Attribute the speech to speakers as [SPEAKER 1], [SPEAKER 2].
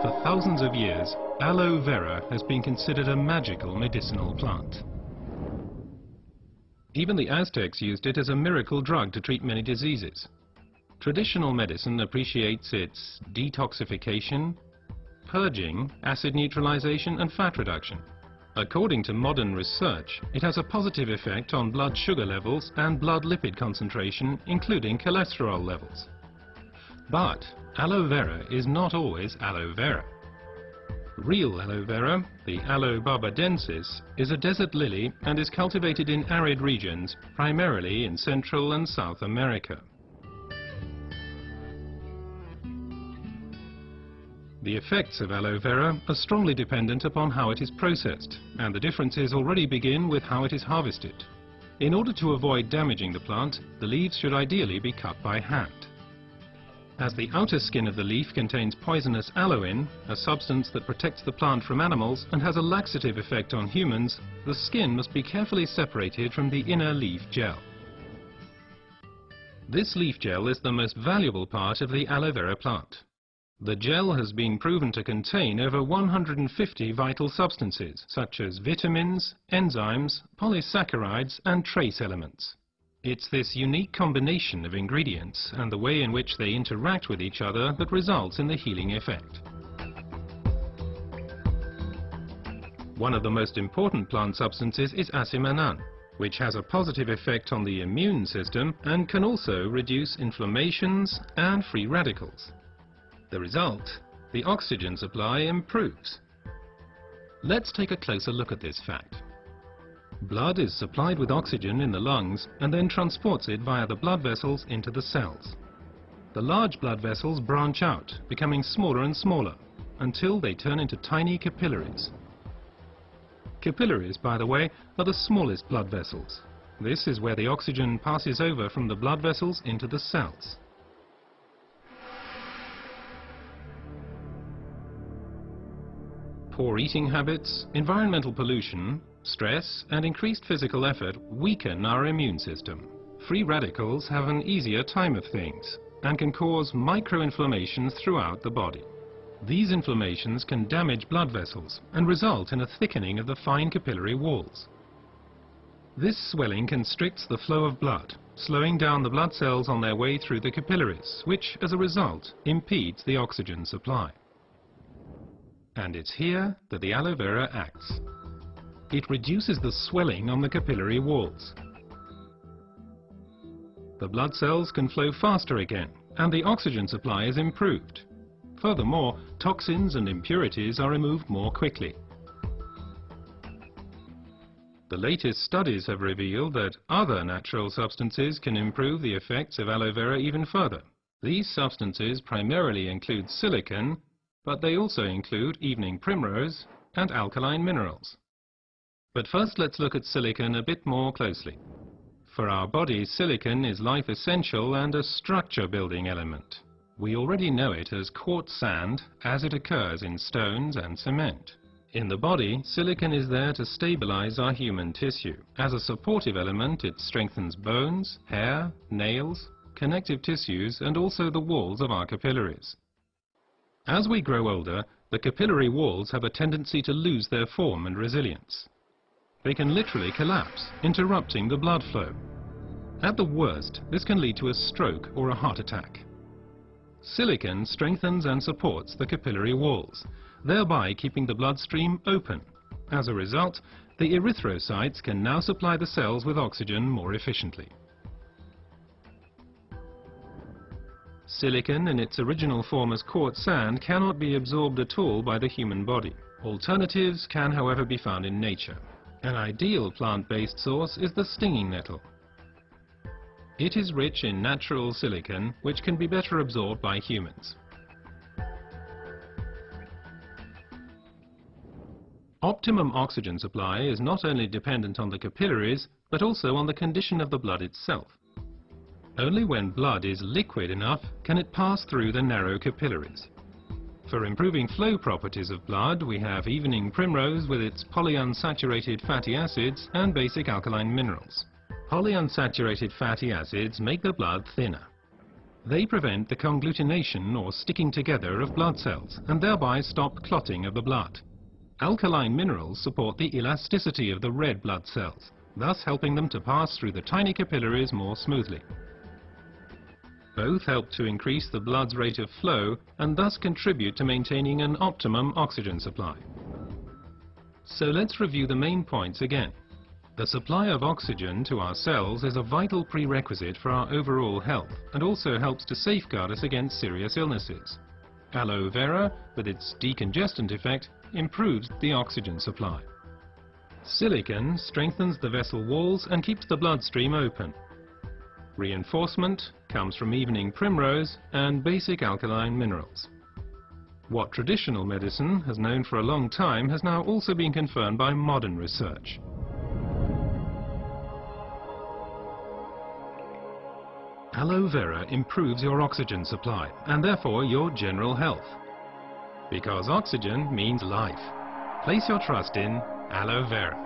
[SPEAKER 1] For thousands of years, aloe vera has been considered a magical medicinal plant. Even the Aztecs used it as a miracle drug to treat many diseases. Traditional medicine appreciates its detoxification, purging, acid neutralization and fat reduction. According to modern research, it has a positive effect on blood sugar levels and blood lipid concentration, including cholesterol levels. But aloe vera is not always aloe vera. Real aloe vera, the Aloe barbadensis, is a desert lily and is cultivated in arid regions, primarily in Central and South America. The effects of aloe vera are strongly dependent upon how it is processed, and the differences already begin with how it is harvested. In order to avoid damaging the plant, the leaves should ideally be cut by hand. As the outer skin of the leaf contains poisonous aloin, a substance that protects the plant from animals and has a laxative effect on humans, the skin must be carefully separated from the inner leaf gel. This leaf gel is the most valuable part of the aloe vera plant. The gel has been proven to contain over 150 vital substances, such as vitamins, enzymes, polysaccharides and trace elements. It's this unique combination of ingredients and the way in which they interact with each other that results in the healing effect. One of the most important plant substances is asiminan, which has a positive effect on the immune system and can also reduce inflammations and free radicals. The result, the oxygen supply improves. Let's take a closer look at this fact. Blood is supplied with oxygen in the lungs and then transports it via the blood vessels into the cells. The large blood vessels branch out, becoming smaller and smaller, until they turn into tiny capillaries. Capillaries, by the way, are the smallest blood vessels. This is where the oxygen passes over from the blood vessels into the cells. Poor eating habits, environmental pollution, stress and increased physical effort weaken our immune system. Free radicals have an easier time of things and can cause microinflammations throughout the body. These inflammations can damage blood vessels and result in a thickening of the fine capillary walls. This swelling constricts the flow of blood, slowing down the blood cells on their way through the capillaries, which, as a result, impedes the oxygen supply. And it's here that the aloe vera acts. It reduces the swelling on the capillary walls. The blood cells can flow faster again, and the oxygen supply is improved. Furthermore, toxins and impurities are removed more quickly. The latest studies have revealed that other natural substances can improve the effects of aloe vera even further. These substances primarily include silicon, but they also include evening primrose and alkaline minerals. But first let's look at silicon a bit more closely. For our bodies, silicon is life essential and a structure-building element. We already know it as quartz sand as it occurs in stones and cement. In the body, silicon is there to stabilize our human tissue. As a supportive element, it strengthens bones, hair, nails, connective tissues and also the walls of our capillaries. As we grow older, the capillary walls have a tendency to lose their form and resilience. They can literally collapse, interrupting the blood flow. At the worst, this can lead to a stroke or a heart attack. Silicon strengthens and supports the capillary walls, thereby keeping the bloodstream open. As a result, the erythrocytes can now supply the cells with oxygen more efficiently. Silicon in its original form as quartz sand cannot be absorbed at all by the human body. Alternatives can, however, be found in nature. An ideal plant-based source is the stinging nettle. It is rich in natural silicon, which can be better absorbed by humans. Optimum oxygen supply is not only dependent on the capillaries, but also on the condition of the blood itself. Only when blood is liquid enough can it pass through the narrow capillaries. For improving flow properties of blood, we have evening primrose with its polyunsaturated fatty acids and basic alkaline minerals. Polyunsaturated fatty acids make the blood thinner. They prevent the conglutination or sticking together of blood cells and thereby stop clotting of the blood. Alkaline minerals support the elasticity of the red blood cells, thus helping them to pass through the tiny capillaries more smoothly. Both help to increase the blood's rate of flow and thus contribute to maintaining an optimum oxygen supply. So let's review the main points again. The supply of oxygen to our cells is a vital prerequisite for our overall health and also helps to safeguard us against serious illnesses. Aloe vera, with its decongestant effect, improves the oxygen supply. Silicon strengthens the vessel walls and keeps the bloodstream open. Reinforcement comes from evening primrose and basic alkaline minerals. What traditional medicine has known for a long time has now also been confirmed by modern research. Aloe vera improves your oxygen supply and therefore your general health. Because oxygen means life. Place your trust in Aloe Vera.